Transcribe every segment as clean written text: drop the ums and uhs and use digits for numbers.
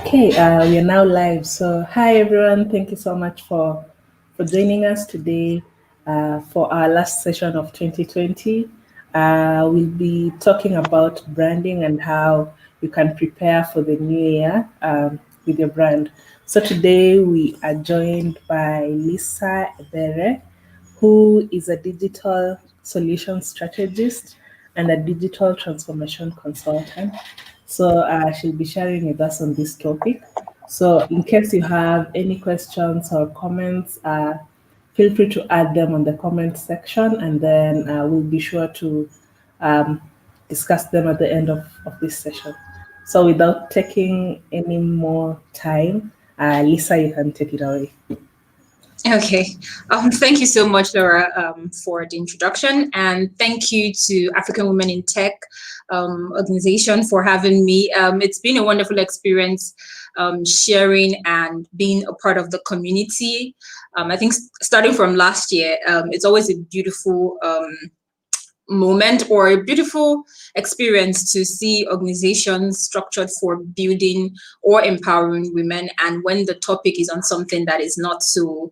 Okay, we are now live. So, hi everyone. Thank you so much for joining us today for our last session of 2020. We'll be talking about branding and how you can prepare for the new year with your brand. So today we are joined by Lisa Ebere, who is a digital solution strategist and a digital transformation consultant. So she'll be sharing with us on this topic. So in case you have any questions or comments, feel free to add them on the comment section, and then we'll be sure to um, discuss them at the end of this session. So without taking any more time, Lisa, you can take it away. Okay. Thank you so much, Laura, for the introduction. And thank you to African Women in Tech organization for having me. It's been a wonderful experience sharing and being a part of the community. I think starting from last year, it's always a beautiful moment or a beautiful experience to see organizations structured for building or empowering women. And when the topic is on something that is not so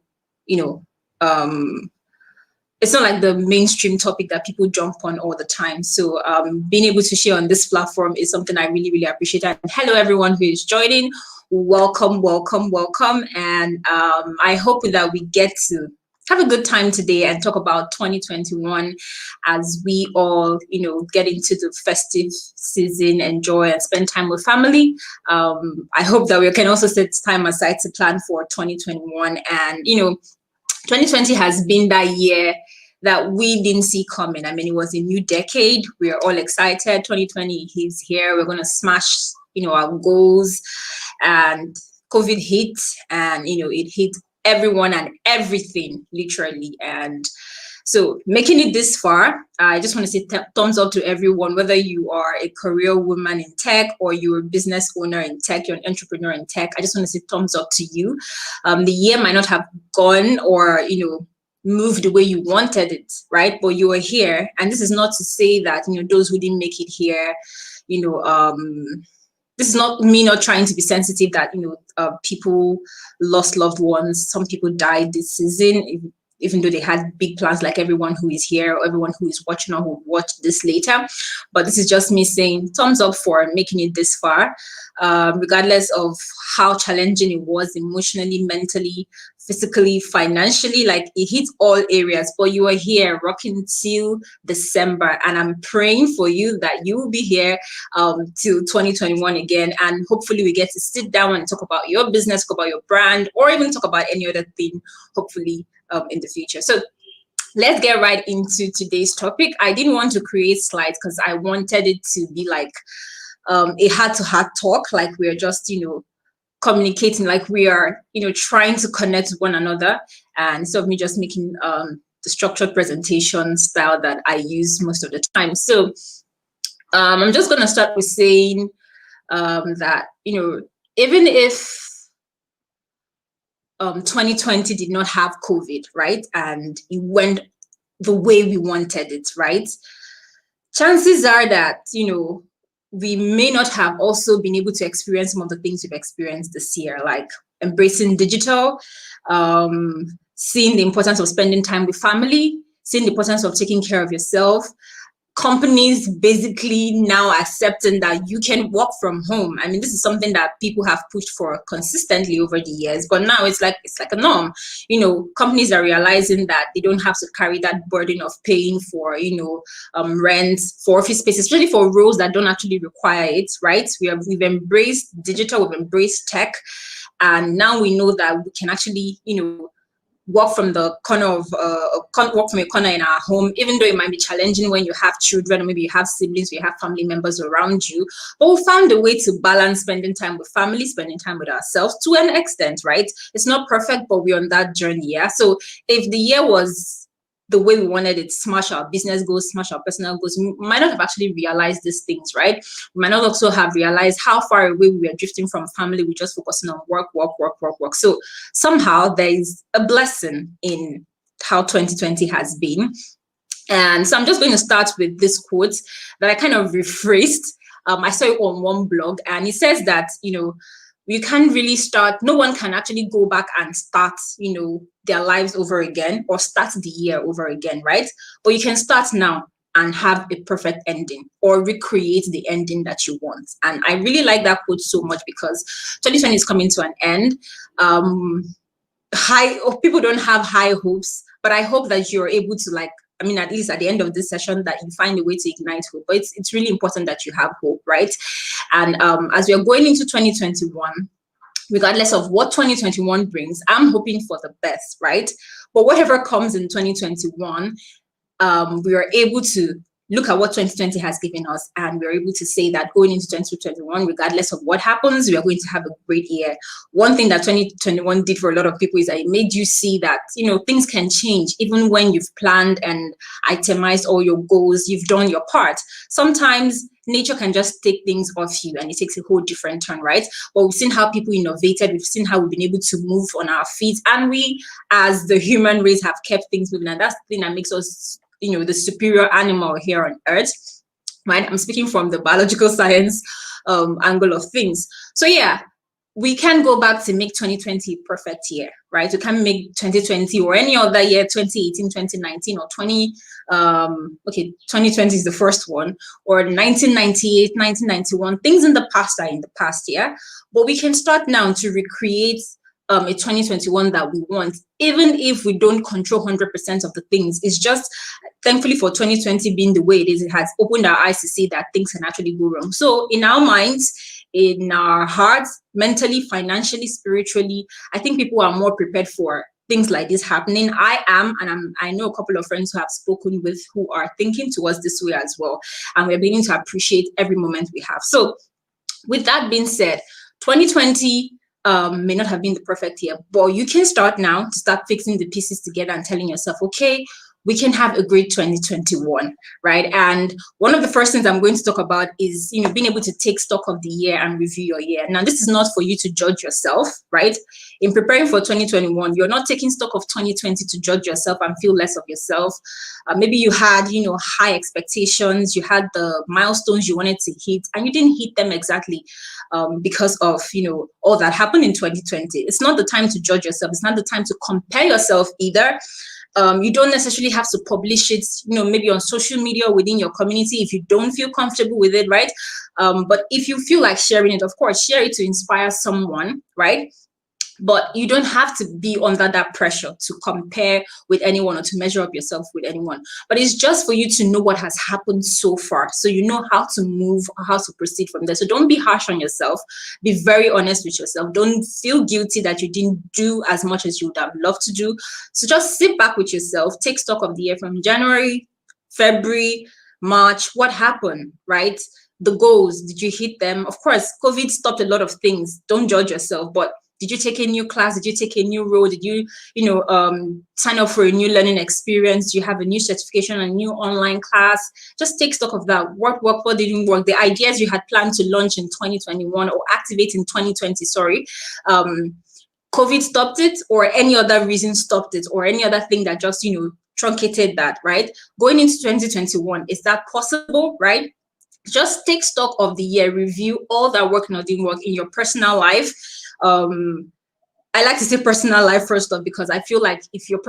it's not like the mainstream topic that people jump on all the time. So being able to share on this platform is something I really, really appreciate. And hello, everyone who is joining. Welcome, welcome, welcome. And I hope that we get to have a good time today and talk about 2021 as we all, get into the festive season, enjoy and spend time with family. I hope that we can also set time aside to plan for 2021. And, 2020 has been that year that we didn't see coming. I mean, it was a new decade. We are all excited. 2020 is here. We're going to smash, our goals. And COVID hit, and, it hit everyone and everything, literally. And so making it this far, I just want to say thumbs up to everyone, whether you are a career woman in tech or you're a business owner in tech, you're an entrepreneur in tech. I just want to say thumbs up to you. The year might not have gone or, moved the way you wanted it, right? But you are here. And this is not to say that, those who didn't make it here, this is not me not trying to be sensitive that, people lost loved ones. Some people died this season, even though they had big plans, like everyone who is here or everyone who is watching or who will watch this later. But this is just me saying thumbs up for making it this far, regardless of how challenging it was emotionally, mentally, physically, financially. Like, it hits all areas, but you are here rocking till December, and I'm praying for you that you will be here till 2021 again, and hopefully we get to sit down and talk about your business, talk about your brand, or even talk about any other thing, hopefully in the future. So let's get right into today's topic. I didn't want to create slides because I wanted it to be like a heart-to-heart talk, like we're just, communicating, like we are, trying to connect with one another. And instead of me just making the structured presentation style that I use most of the time. So I'm just going to start with saying that, even if 2020 did not have COVID, right? And it went the way we wanted it, right? Chances are that, we may not have also been able to experience some of the things we've experienced this year, like embracing digital, seeing the importance of spending time with family, seeing the importance of taking care of yourself. Companies basically now accepting that you can work from home. I mean, this is something that people have pushed for consistently over the years, but now it's like a norm. Companies are realizing that they don't have to carry that burden of paying for, rent, for office space, especially for roles that don't actually require it, right? We've embraced digital, we've embraced tech, and now we know that we can actually, work from the corner of work from a corner in our home, even though it might be challenging when you have children, or maybe you have siblings, or you have family members around you. But we found a way to balance spending time with family, spending time with ourselves to an extent, right? It's not perfect, but we're on that journey. Yeah. So if the year was the way we wanted it, smash our business goals, smash our personal goals, we might not have actually realized these things, right? We might not also have realized how far away we are drifting from family. We're just focusing on work. So somehow there is a blessing in how 2020 has been. And so I'm just going to start with this quote that I kind of rephrased. I saw it on one blog, and it says that, you can't really start, no one can actually go back and start, their lives over again or start the year over again, right? But you can start now and have a perfect ending or recreate the ending that you want. And I really like that quote so much because 2020 is coming to an end. People don't have high hopes, but I hope that you're able to at least at the end of this session, that you find a way to ignite hope. But it's really important that you have hope, right? And as we are going into 2021, regardless of what 2021 brings, I'm hoping for the best, right? But whatever comes in 2021, we are able to look at what 2020 has given us, and we're able to say that going into 2021, regardless of what happens, we are going to have a great year. One thing that 2021 did for a lot of people is that it made you see that, things can change. Even when you've planned and itemized all your goals, you've done your part. Sometimes nature can just take things off you and it takes a whole different turn, right? But we've seen how people innovated. We've seen how we've been able to move on our feet. And we, as the human race, have kept things moving. And that's the thing that makes us the superior animal here on earth, right? I'm speaking from the biological science angle of things. So yeah, we can go back to make 2020 a perfect year, right? We can make 2020 or any other year, 2018, 2019, or 2020 is the first one, or 1998, 1991. Things in the past are in the past, yeah? But we can start now to recreate a 2021 that we want, even if we don't control 100% of the things. It's just, thankfully for 2020 being the way it is, it has opened our eyes to see that things can actually go wrong. So in our minds, in our hearts, mentally, financially, spiritually, I think people are more prepared for things like this happening. I am, and I know a couple of friends who have spoken with who are thinking towards this way as well. And we're beginning to appreciate every moment we have. So with that being said, 2020 may not have been the perfect year, but you can start now to start fixing the pieces together and telling yourself, okay, we can have a great 2021, right? And one of the first things I'm going to talk about is, being able to take stock of the year and review your year. Now, this is not for you to judge yourself, right? In preparing for 2021, you're not taking stock of 2020 to judge yourself and feel less of yourself. Maybe you had, high expectations, you had the milestones you wanted to hit, and you didn't hit them exactly because of, all that happened in 2020. It's not the time to judge yourself. It's not the time to compare yourself either. You don't necessarily have to publish it, maybe on social media or within your community if you don't feel comfortable with it, right? But if you feel like sharing it, of course, share it to inspire someone, right? But you don't have to be under that pressure to compare with anyone or to measure up yourself with anyone. But it's just for you to know what has happened so far, so you know how to move or how to proceed from there. So don't be harsh on yourself. Be very honest with yourself. Don't feel guilty that you didn't do as much as you would have loved to do. So just sit back with yourself, take stock of the year from January, February, March. What happened, right? The goals, did you hit them? Of course, COVID stopped a lot of things. Don't judge yourself, but did you take a new class? Did you take a new role? Did you, sign up for a new learning experience? Do you have a new certification, a new online class? Just take stock of that. What worked, what didn't work? The ideas you had planned to launch in 2021 or activate in 2020, COVID stopped it, or any other reason stopped it, or any other thing that just, truncated that, right? Going into 2021, is that possible, right? Just take stock of the year, review all that worked and didn't work in your personal life. I like to say personal life first off, because I feel like if you're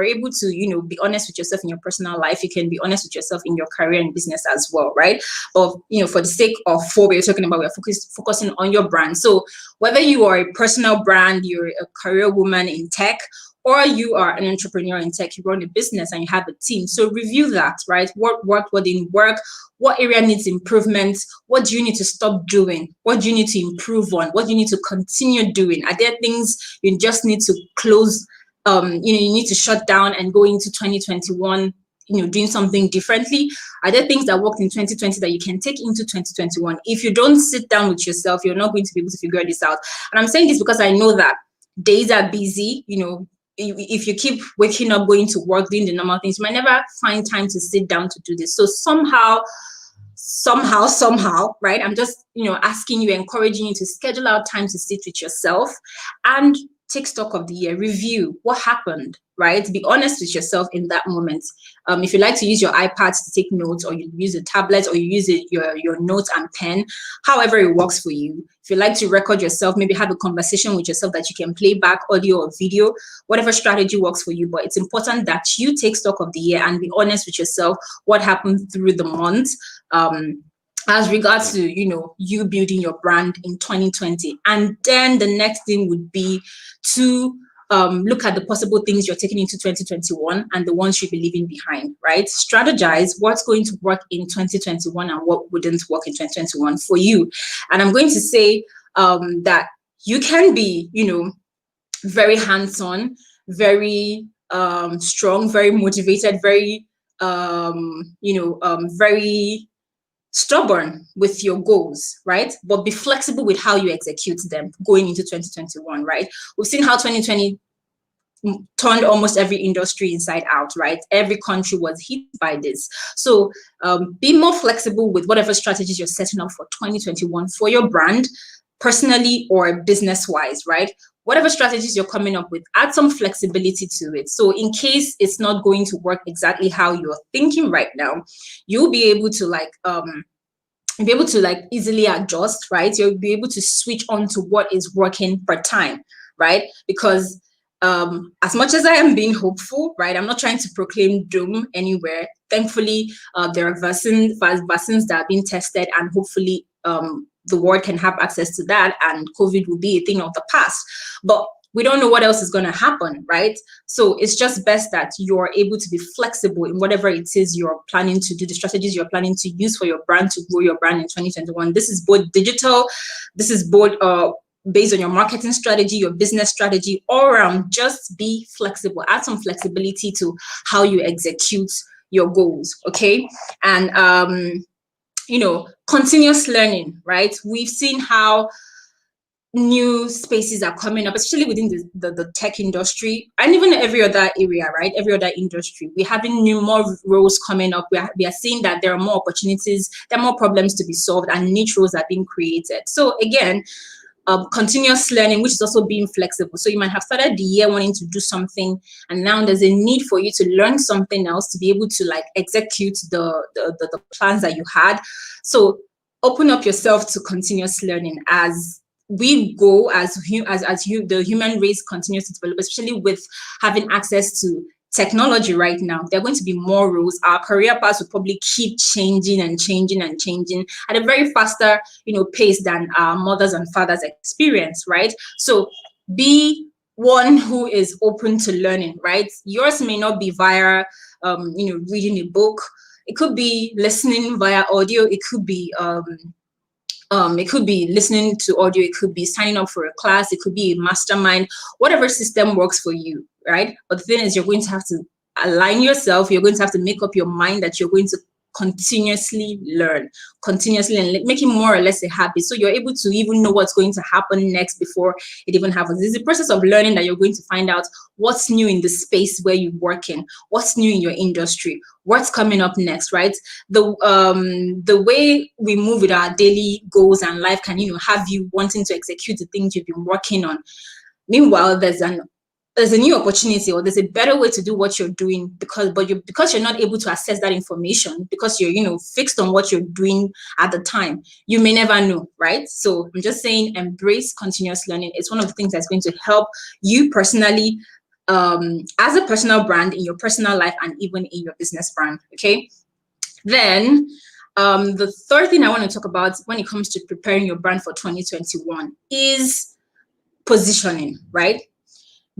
able to, be honest with yourself in your personal life, you can be honest with yourself in your career and business as well, right? But, for the sake of what we're talking about, we're focusing on your brand. So whether you are a personal brand, you're a career woman in tech, or you are an entrepreneur in tech, you run a business and you have a team. So review that, right? What worked, what didn't work, what area needs improvement, what do you need to stop doing, what do you need to improve on, what do you need to continue doing? Are there things you just need to close, you need to shut down and go into 2021, doing something differently? Are there things that worked in 2020 that you can take into 2021? If you don't sit down with yourself, you're not going to be able to figure this out. And I'm saying this because I know that days are busy, if you keep waking up, going to work, doing the normal things, you might never find time to sit down to do this. So somehow, right? I'm just, asking you, encouraging you to schedule out time to sit with yourself and take stock of the year, review what happened, right? Be honest with yourself in that moment. If you like to use your iPad to take notes, or you use a tablet, or you use your notes and pen, however it works for you. If you like to record yourself, maybe have a conversation with yourself that you can play back, audio or video, whatever strategy works for you. But it's important that you take stock of the year and be honest with yourself what happened through the month. As regards to, you building your brand in 2020. And then the next thing would be to look at the possible things you're taking into 2021 and the ones you'll be leaving behind, right? Strategize what's going to work in 2021 and what wouldn't work in 2021 for you. And I'm going to say that you can be, very hands-on, very strong, very motivated, very, very stubborn with your goals, right? But be flexible with how you execute them going into 2021, right? We've seen how 2020 turned almost every industry inside out, right? Every country was hit by this. So be more flexible with whatever strategies you're setting up for 2021 for your brand, personally or business-wise, right? Whatever strategies you're coming up with, add some flexibility to it. So in case it's not going to work exactly how you're thinking right now, you'll be able to easily adjust, right? You'll be able to switch on to what is working per time, right? Because as much as I am being hopeful, right, I'm not trying to proclaim doom anywhere. Thankfully, there are vaccines that are being tested, and hopefully the world can have access to that, and COVID will be a thing of the past. But we don't know what else is going to happen, right? So it's just best that you're able to be flexible in whatever it is you're planning to do, the strategies you're planning to use for your brand to grow your brand in 2021. This is both digital, this is both based on your marketing strategy, your business strategy, all around. Just be flexible, add some flexibility to how you execute your goals, okay? And continuous learning, right? We've seen how new spaces are coming up, especially within the tech industry and even every other area, right? Every other industry. We're having more roles coming up. We are seeing that there are more opportunities, there are more problems to be solved, and niche roles are being created. So again, continuous learning, which is also being flexible. So you might have started the year wanting to do something, and now there's a need for you to learn something else to be able to execute the plans that you had. So open up yourself to continuous learning as we go, as the human race continues to develop, especially with having access to technology right now. There are going to be more roles. Our career paths will probably keep changing and changing and changing at a very faster, pace than our mothers and fathers experience, right? So be one who is open to learning, right? Yours may not be via, reading a book. It could be listening via audio. It could be listening to audio. It could be signing up for a class. It could be a mastermind, whatever system works for you, right? But the thing is, you're going to have to align yourself. You're going to have to make up your mind that you're going to continuously learn, and make it more or less a habit. So you're able to even know what's going to happen next before it even happens. It's a process of learning that you're going to find out what's new in the space where you work in, what's new in your industry, what's coming up next, right? The way we move with our daily goals and life can, have you wanting to execute the things you've been working on. Meanwhile, there's a new opportunity, or there's a better way to do what you're doing, because you're not able to access that information because you're fixed on what you're doing at the time. You may never know, right? So I'm just saying, embrace continuous learning. It's one of the things that's going to help you personally, as a personal brand, in your personal life, and even in your business brand. Okay. Then the third thing I want to talk about when it comes to preparing your brand for 2021 is positioning, right?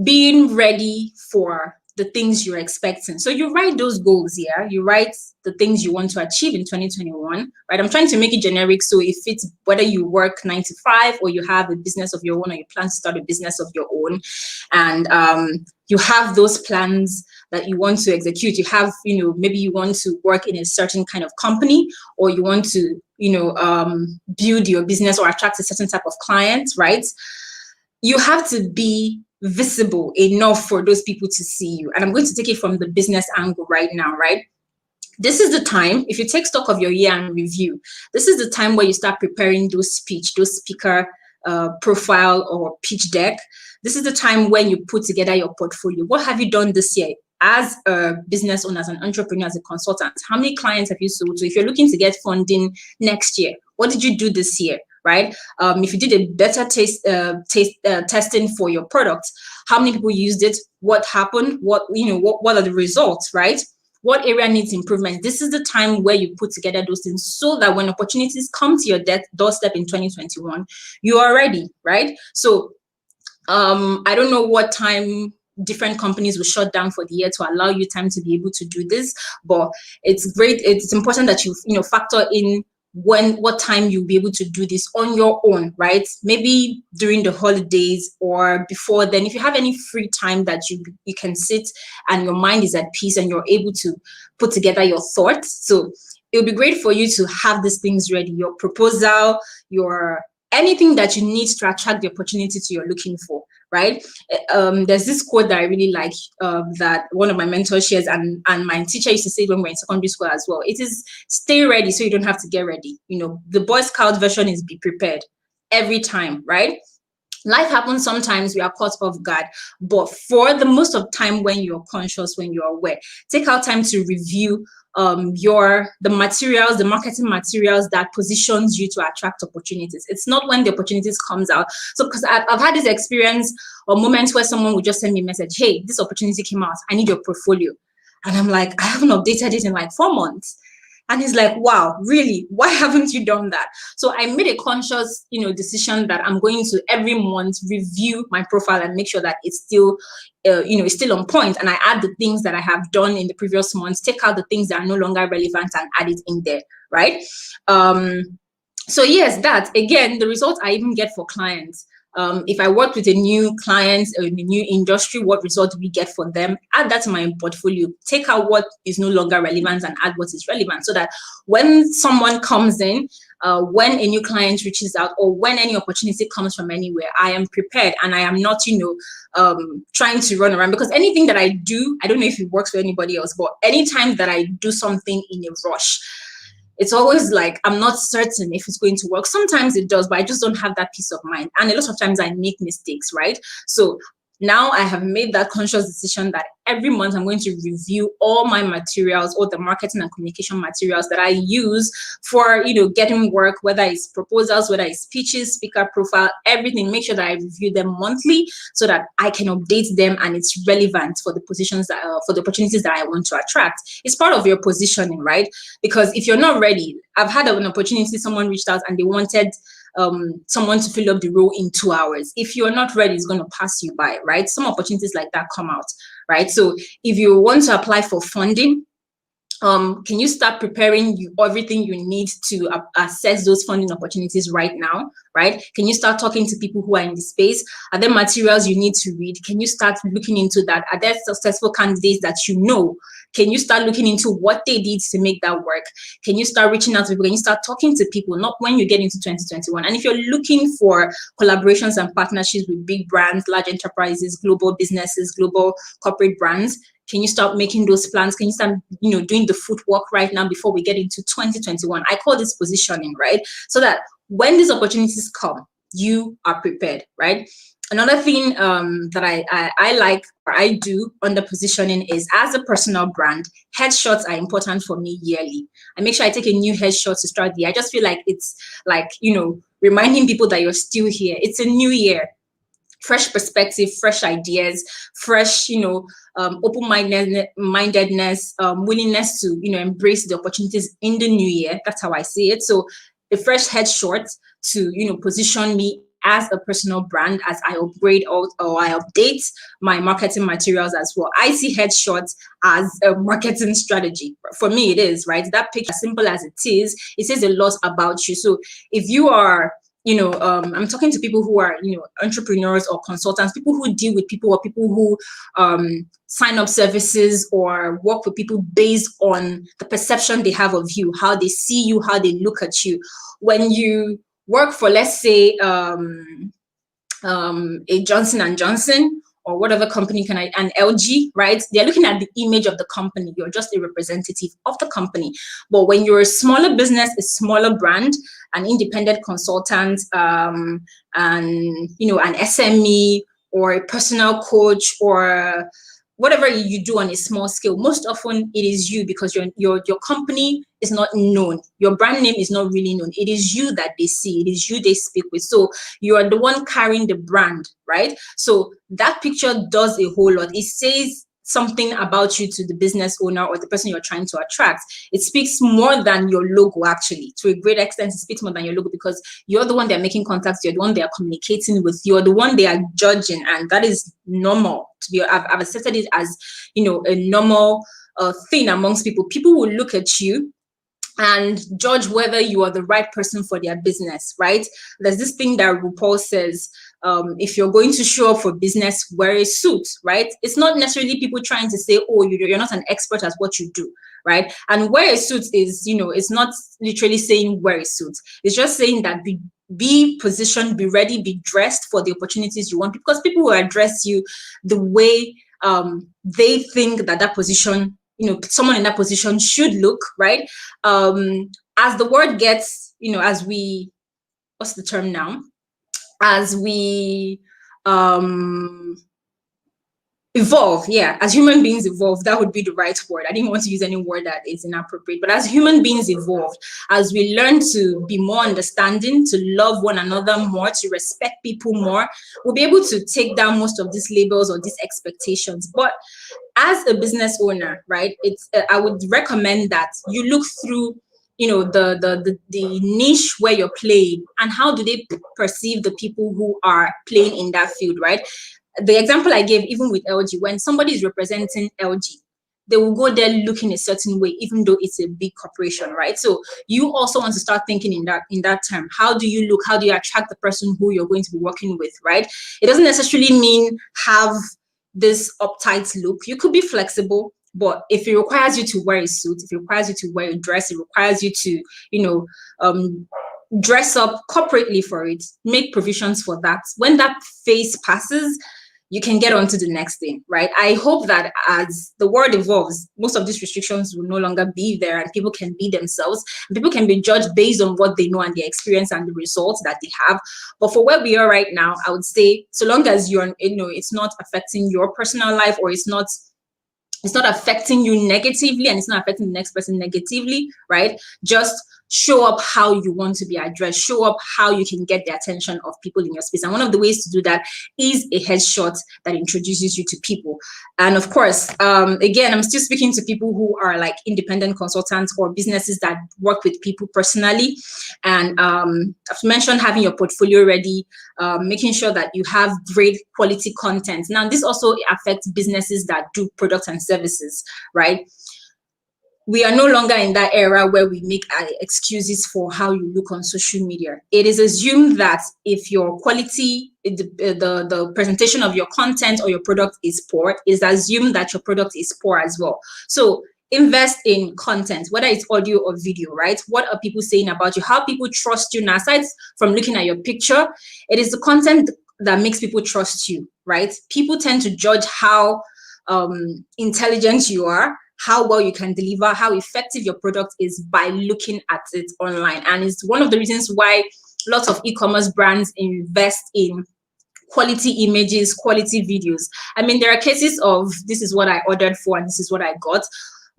Being ready for the things you're expecting. So you write those goals here. You write the things you want to achieve in 2021, right? I'm trying to make it generic, so it fits whether you work 9 to 5 or you have a business of your own, or you plan to start a business of your own, and you have those plans that you want to execute. You have, maybe you want to work in a certain kind of company, or you want to, build your business or attract a certain type of clients, right? You have to be visible enough for those people to see you. And I'm going to take it from the business angle right now, right? This is the time, if you take stock of your year and review, this is the time where you start preparing those speaker profile or pitch deck. This is the time when you put together your portfolio. What have you done this year? As a business owner, as an entrepreneur, as a consultant, how many clients have you sold? So if you're looking to get funding next year, what did you do this year, right? If you did a better testing for your product, how many people used it? What happened? What are the results, right? What area needs improvement? This is the time where you put together those things so that when opportunities come to your doorstep in 2021, you are ready, right? So I don't know what time different companies will shut down for the year to allow you time to be able to do this, but it's great. It's important that you factor in what time you'll be able to do this on your own, right? Maybe during the holidays or before then, if you have any free time that you can sit and your mind is at peace and you're able to put together your thoughts. So it'll be great for you to have these things ready, your proposal, your anything that you need to attract the opportunity to you're looking for, right? There's this quote that I really like that one of my mentors shares, and my teacher used to say when we were in secondary school as well. It is stay ready so you don't have to get ready. The Boy Scout version is be prepared every time, right? Life happens sometimes, we are caught off guard, but for the most of time when you're conscious, when you're aware, take out time to review the marketing materials that positions you to attract opportunities. It's not when the opportunities comes out. So because I've had this experience or moments where someone would just send me a message, hey, this opportunity came out, I need your portfolio. And I'm like, I haven't updated it in like 4 months. And he's like, wow, really? Why haven't you done that? So I made a conscious, decision that I'm going to every month review my profile and make sure that it's still, it's still on point. And I add the things that I have done in the previous months, take out the things that are no longer relevant and add it in there, right? So yes, that again, the results I even get for clients. If I work with a new client or in a new industry, what result do we get for them? Add that to my portfolio. Take out what is no longer relevant and add what is relevant, so that when someone comes in, when a new client reaches out, or when any opportunity comes from anywhere, I am prepared and I am not, trying to run around. Because anything that I do, I don't know if it works for anybody else, but anytime that I do something in a rush, it's always like, I'm not certain if it's going to work. Sometimes it does, but I just don't have that peace of mind. And a lot of times I make mistakes, right? So now I have made that conscious decision that every month I'm going to review all my materials, all the marketing and communication materials that I use for, getting work, whether it's proposals, whether it's pitches, speaker profile, everything. Make sure that I review them monthly so that I can update them and it's relevant for the positions for the opportunities that I want to attract. It's part of your positioning, right? Because if you're not ready, I've had an opportunity, someone reached out and they wanted someone to fill up the role in 2 hours. If you're not ready, it's going to pass you by, right? Some opportunities like that come out, right? So if you want to apply for funding, can you start preparing everything you need to assess those funding opportunities right now, right? Can you start talking to people who are in the space? Are there materials you need to read? Can you start looking into that? Are there successful candidates that you know? Can you start looking into what they did to make that work? Can you start reaching out to people? Can you start talking to people? Not when you get into 2021. And if you're looking for collaborations and partnerships with big brands, large enterprises, global businesses, global corporate brands, can you start making those plans? Can you start, doing the footwork right now before we get into 2021? I call this positioning, right? So that when these opportunities come, you are prepared, right? Another thing that I like or I do under positioning is, as a personal brand, headshots are important for me yearly. I make sure I take a new headshot to start the year. I just feel like it's like, reminding people that you're still here. It's a new year. Fresh perspective, fresh ideas, fresh, open-mindedness, willingness to, embrace the opportunities in the new year. That's how I see it. So a fresh headshot to, position me as a personal brand as I upgrade or I update my marketing materials as well. I see headshots as a marketing strategy. For me, it is, right? That picture, as simple as it is, it says a lot about you. So if you are, I'm talking to people who are, entrepreneurs or consultants, people who deal with people or people who sign up services or work with people based on the perception they have of you, how they see you, how they look at you. When you work for, let's say, a Johnson & Johnson, or whatever company and LG, right? They're looking at the image of the company. You're just a representative of the company. But when you're a smaller business, a smaller brand, an independent consultant, and an SME or a personal coach or whatever you do on a small scale, most often it is you, because your company is not known. Your brand name is not really known. It is you that they see. It is you they speak with. So you are the one carrying the brand, right? So that picture does a whole lot. It says something about you to the business owner or the person you're trying to attract. It speaks more than your logo, actually. To a great extent, it speaks more than your logo, because you're the one they're making contacts, you're the one they're communicating with, you're the one they are judging, and that is normal. I've accepted it as, a normal thing amongst people. People will look at you and judge whether you are the right person for their business, right? There's this thing that RuPaul says, if you're going to show up for business, wear a suit, right? It's not necessarily people trying to say, oh, you're not an expert at what you do, right? And wear a suit is, it's not literally saying wear a suit. It's just saying that be positioned, be ready, be dressed for the opportunities you want, because people will address you the way they think that position, someone in that position should look, right? As the word gets, as we, what's the term now? As we evolve, as human beings evolve, that would be the right word. I didn't want to use any word that is inappropriate, but as human beings evolve, as we learn to be more understanding, to love one another more, to respect people more, we'll be able to take down most of these labels or these expectations. But as a business owner, right, I would recommend that you look through the niche where you're playing, and how do they perceive the people who are playing in that field, right? The example I gave, even with LG, when somebody is representing LG, they will go there looking a certain way, even though it's a big corporation, right? So you also want to start thinking in that term. How do you look? How do you attract the person who you're going to be working with, right? It doesn't necessarily mean have this uptight look. You could be flexible. But if it requires you to wear a suit, if it requires you to wear a dress, it requires you to, dress up corporately for it, make provisions for that. When that phase passes, you can get on to the next thing, right? I hope that as the world evolves, most of these restrictions will no longer be there, and people can be themselves. People can be judged based on what they know and their experience and the results that they have. But for where we are right now, I would say, so long as it's not affecting your personal life, or it's not affecting you negatively, and it's not affecting the next person negatively, right? Just show up how you want to be addressed, show up how you can get the attention of people in your space. And one of the ways to do that is a headshot that introduces you to people. And of course, again, I'm still speaking to people who are like independent consultants or businesses that work with people personally. And I've mentioned having your portfolio ready, making sure that you have great quality content. Now, this also affects businesses that do products and services, right? We are no longer in that era where we make excuses for how you look on social media. It is assumed that if your quality, the presentation of your content or your product is poor, it's assumed that your product is poor as well. So invest in content, whether it's audio or video, right? What are people saying about you? How people trust you? Now, aside from looking at your picture, it is the content that makes people trust you, right? People tend to judge how intelligent you are, how well you can deliver, how effective your product is by looking at it online. And it's one of the reasons why lots of e-commerce brands invest in quality images, quality videos. I mean, there are cases of this is what I ordered for and this is what I got.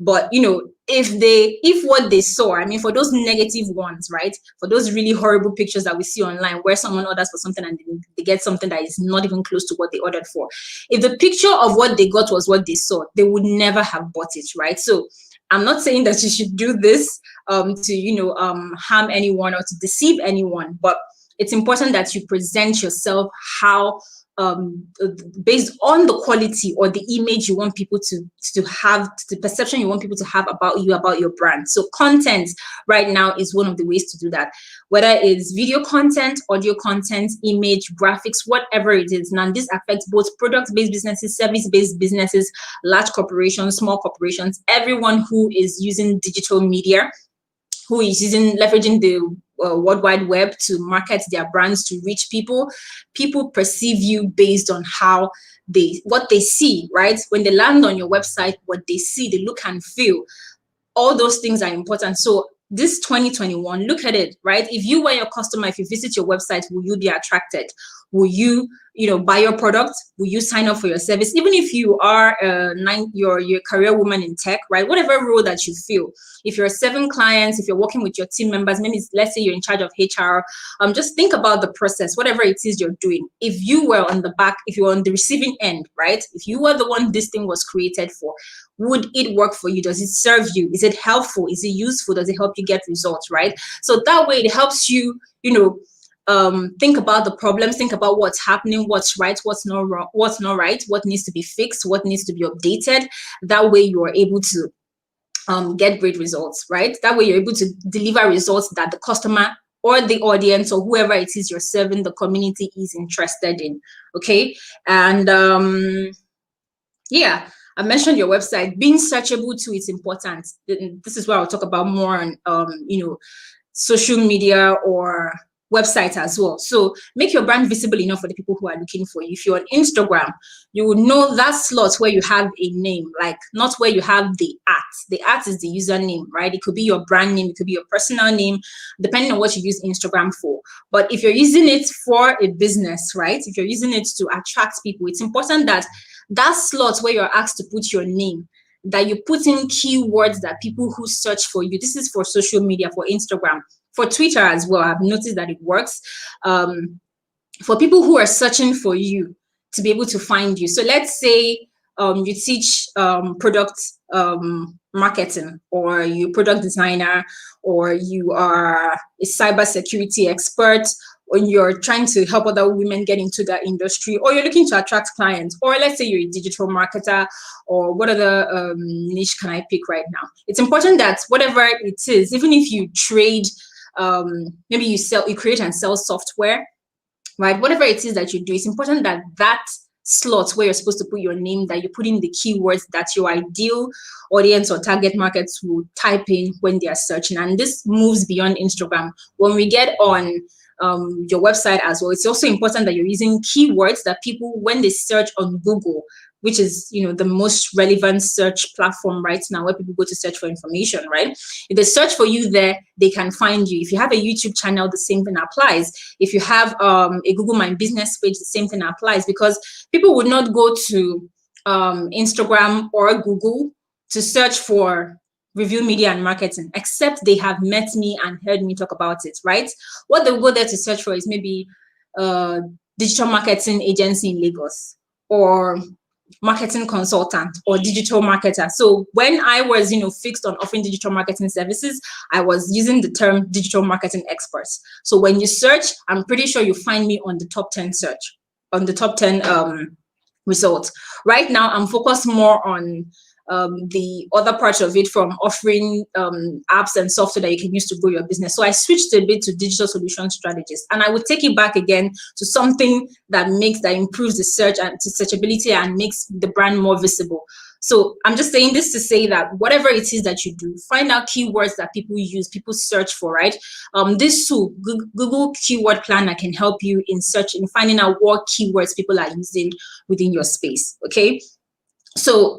But, if what they saw, I mean, for those negative ones, right? For those really horrible pictures that we see online where someone orders for something and they get something that is not even close to what they ordered for. If the picture of what they got was what they saw, they would never have bought it, right? So I'm not saying that you should do this to, harm anyone or to deceive anyone, but it's important that you present yourself how based on the quality or the image you want people to have, the perception you want people to have about you, about your brand. So content right now is one of the ways to do that, whether it's video content, audio content, image, graphics, whatever it is. Now, this affects both product-based businesses, service-based businesses, large corporations, small corporations, everyone who is using digital media, who is leveraging the World Wide Web to market their brands, to reach people. People perceive you based on how what they see, right? When they land on your website, what they see, the look and feel, all those things are important. So this 2021, look at it, right? If you were your customer, if you visit your website, will you be attracted? Will you, buy your product? Will you sign up for your service? Even if you are you're a career woman in tech, right? Whatever role that you feel, if you're serving clients, if you're working with your team members, maybe let's say you're in charge of HR, just think about the process, whatever it is you're doing. If you were on the back, if you were on the receiving end, right? If you were the one this thing was created for, would it work for you? Does it serve you? Is it helpful? Is it useful? Does it help you get results, right? So that way it helps you, think about the problems, think about what's happening, what's right, what's not wrong, what's not right, what needs to be fixed, what needs to be updated. That way you are able to get great results, right? That way you're able to deliver results that the customer or the audience or whoever it is you're serving, the community is interested in, okay? And yeah, I mentioned your website. Being searchable too is important. This is where I'll talk about more on, social media or websites as well. So make your brand visible enough for the people who are looking for you. If you're on Instagram, you will know that slot where you have a name, like not where you have the @ The @ is the username, right? It could be your brand name, it could be your personal name, depending on what you use Instagram for. But if you're using it for a business, right? If you're using it to attract people, it's important that that slot where you're asked to put your name, that you put in keywords that people who search for you. This is for social media, for Instagram. For Twitter as well, I've noticed that it works. For people who are searching for you to be able to find you. So let's say you teach product marketing, or you're a product designer, or you are a cybersecurity expert, or you're trying to help other women get into that industry, or you're looking to attract clients, or let's say you're a digital marketer, or what other niche can I pick right now? It's important that whatever it is, even if you trade, maybe you create and sell software, right? Whatever it is that you do, it's important that that slot where you're supposed to put your name, that you put in the keywords that your ideal audience or target markets will type in when they are searching. And this moves beyond Instagram. When we get on your website as well, it's also important that you're using keywords that people, when they search on Google, which is the most relevant search platform right now, where people go to search for information, right? If they search for you there, they can find you. If you have a YouTube channel, the same thing applies. If you have a Google My Business page, the same thing applies, because people would not go to Instagram or Google to search for review media and marketing, except they have met me and heard me talk about it, right? What they'll go there to search for is maybe digital marketing agency in Lagos, or marketing consultant, or digital marketer. So when I was, fixed on offering digital marketing services, I was using the term digital marketing experts. So when you search, I'm pretty sure you find me on the top 10 search, on the top 10 results. Right now, I'm focused more on the other part of it, from offering apps and software that you can use to grow your business. So I switched a bit to digital solution strategist, and I would take it back again to something that improves the search and to searchability and makes the brand more visible. So I'm just saying this to say that whatever it is that you do, find out keywords that people use, people search for, right? This tool, Google Keyword Planner, can help you in finding out what keywords people are using within your space, okay? So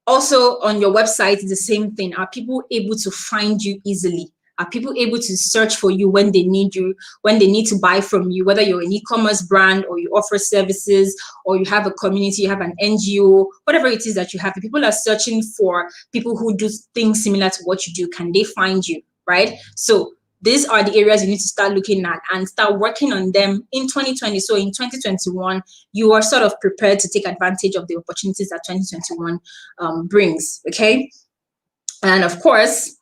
also on your website, it's the same thing. Are people able to find you easily? Are people able to search for you when they need you, when they need to buy from you, whether you're an e-commerce brand, or you offer services, or you have a community, you have an NGO, whatever it is that you have, if people are searching for people who do things similar to what you do, can they find you, right? So these are the areas you need to start looking at and start working on them in 2020. So in 2021, you are sort of prepared to take advantage of the opportunities that 2021 brings, okay? And of course,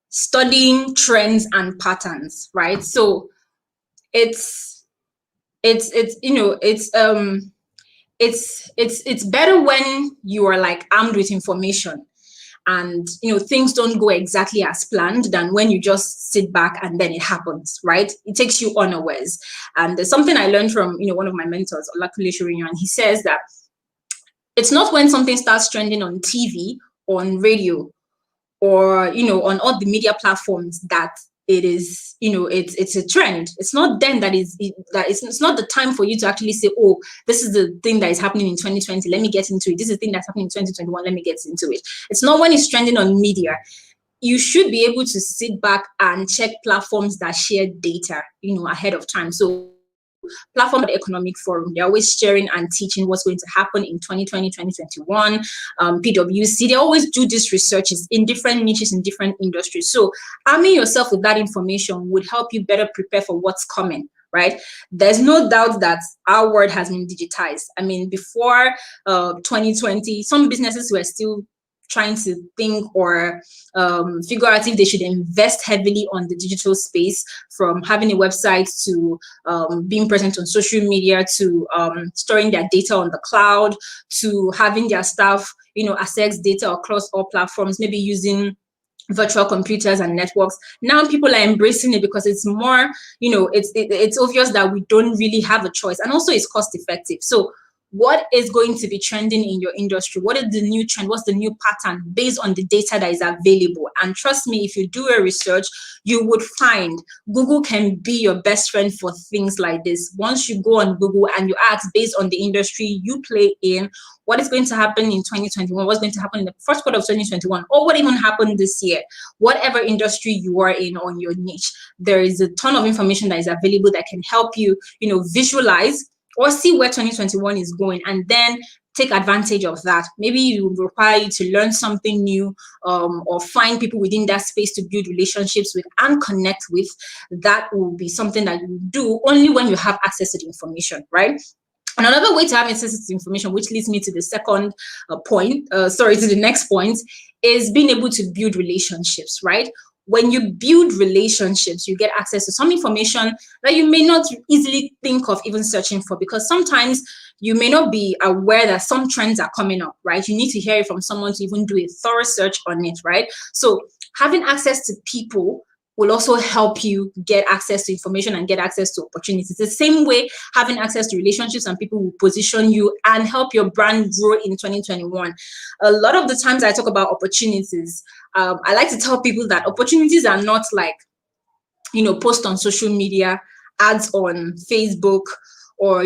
studying trends and patterns, right? So it's better when you are like armed with information, and things don't go exactly as planned, than when you just sit back and then it happens, right? It takes you unawares. And there's something I learned from one of my mentors, Olakule Shorinyo, and he says that it's not when something starts trending on TV or on radio or, on all the media platforms that it is, it's a trend. It's not then that it's not the time for you to actually say, oh, this is the thing that is happening in 2020. Let me get into it. This is the thing that's happening in 2021. Let me get into it. It's not when it's trending on media. You should be able to sit back and check platforms that share data, ahead of time. So platform at the Economic Forum, they're always sharing and teaching what's going to happen in 2020, 2021. PwC, they always do these researches in different niches, in different industries. So arming yourself with that information would help you better prepare for what's coming, right? There's no doubt that our world has been digitized. I mean, before 2020, some businesses were still trying to think or figure out if they should invest heavily on the digital space, from having a website to being present on social media to storing their data on the cloud to having their staff, access data across all platforms, maybe using virtual computers and networks. Now people are embracing it because it's more, it's obvious that we don't really have a choice, and also it's cost effective. So what is going to be trending in your industry? What is the new trend? What's the new pattern based on the data that is available? And trust me, if you do a research, you would find Google can be your best friend for things like this. Once you go on Google and you ask based on the industry you play in, what is going to happen in 2021? What's going to happen in the first quarter of 2021? Or what even happened this year? Whatever industry you are in on your niche, there is a ton of information that is available that can help you, visualize or see where 2021 is going, and then take advantage of that. Maybe it will require you to learn something new, or find people within that space to build relationships with and connect with. That will be something that you do only when you have access to the information, right? And another way to have access to information, which leads me to the second to the next point, is being able to build relationships, right? When you build relationships, you get access to some information that you may not easily think of even searching for, because sometimes you may not be aware that some trends are coming up, right? You need to hear it from someone to even do a thorough search on it, right? So having access to people will also help you get access to information and get access to opportunities. The same way having access to relationships and people will position you and help your brand grow in 2021. A lot of the times I talk about opportunities, I like to tell people that opportunities are not like, post on social media, ads on Facebook, or,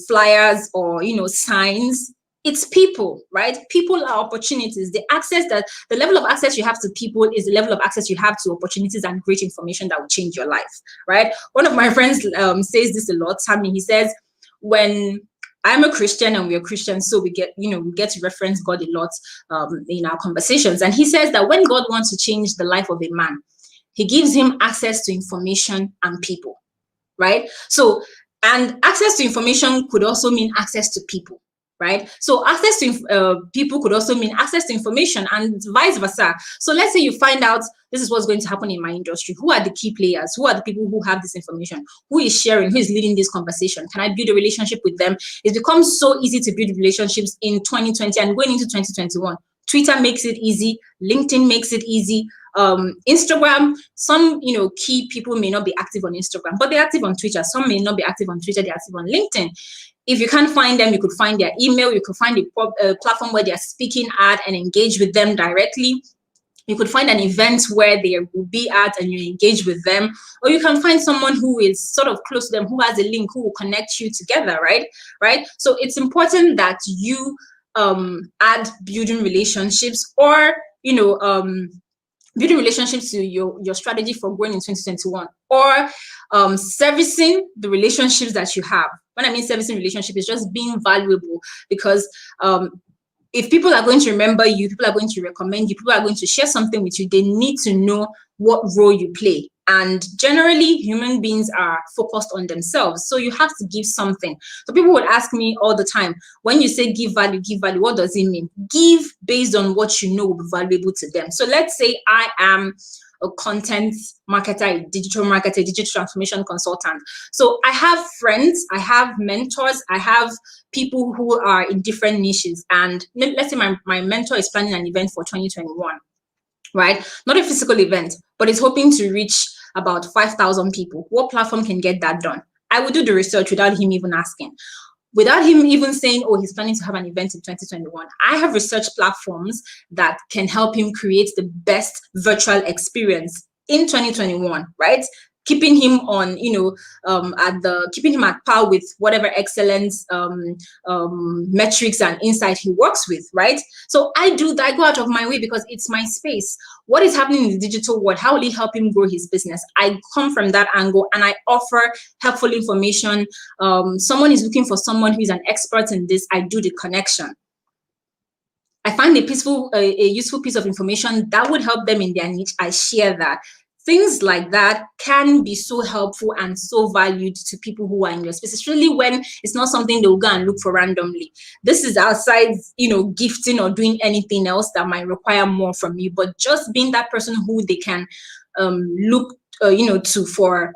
flyers, or, signs. It's people, right? People are opportunities. The level of access you have to people is the level of access you have to opportunities and great information that will change your life, right? One of my friends says this a lot, Sammy. He says, when I'm a Christian and we're Christians, so we get to reference God a lot in our conversations. And he says that when God wants to change the life of a man, he gives him access to information and people, right? So, and access to information could also mean access to people, right? So access to people could also mean access to information, and vice versa. So let's say you find out this is what's going to happen in my industry. Who are the key players? Who are the people who have this information? Who is sharing? Who is leading this conversation? Can I build a relationship with them? It becomes so easy to build relationships in 2020 and going into 2021. Twitter makes it easy. LinkedIn makes it easy. Instagram, some key people may not be active on Instagram, but they're active on Twitter. Some may not be active on Twitter, they're active on LinkedIn. If you can't find them, you could find their email, you could find a platform where they're speaking at and engage with them directly. You could find an event where they will be at and you engage with them, or you can find someone who is sort of close to them, who has a link, who will connect you together, right? So it's important that you add building relationships, or building relationships to your strategy for growing in 2021, or servicing the relationships that you have. When I mean servicing relationship, is just being valuable, because if people are going to remember you, people are going to recommend you, people are going to share something with you, they need to know what role you play. And generally, human beings are focused on themselves. So you have to give something. So people would ask me all the time, when you say give value, what does it mean? Give based on what you know will be valuable to them. So let's say I am a content marketer, a digital marketer, digital transformation consultant. So I have friends, I have mentors, I have people who are in different niches. And let's say my mentor is planning an event for 2021, right? Not a physical event, but is hoping to reach about 5,000 people. What platform can get that done? I would do the research without him even asking. without him even saying, oh, he's planning to have an event in 2021, I have research platforms that can help him create the best virtual experience in 2021, right? Keeping him on, keeping him at par with whatever excellence metrics and insight he works with, right? So I do that. I go out of my way because it's my space. What is happening in the digital world? How will it help him grow his business? I come from that angle and I offer helpful information. Someone is looking for someone who is an expert in this. I do the connection. I find a useful piece of information that would help them in their niche. I share that. Things like that can be so helpful and so valued to people who are in your space, especially when it's not something they'll go and look for randomly. This is outside, gifting or doing anything else that might require more from you, but just being that person who they can look, to for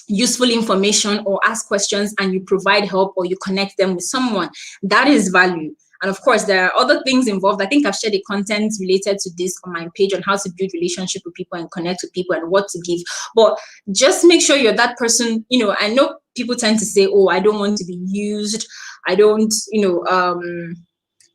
useful information or ask questions, and you provide help or you connect them with someone, that is value. And of course, there are other things involved. I think I've shared the content related to this on my page on how to build relationship with people and connect with people and what to give. But just make sure you're that person. I know people tend to say, oh, I don't want to be used. I don't,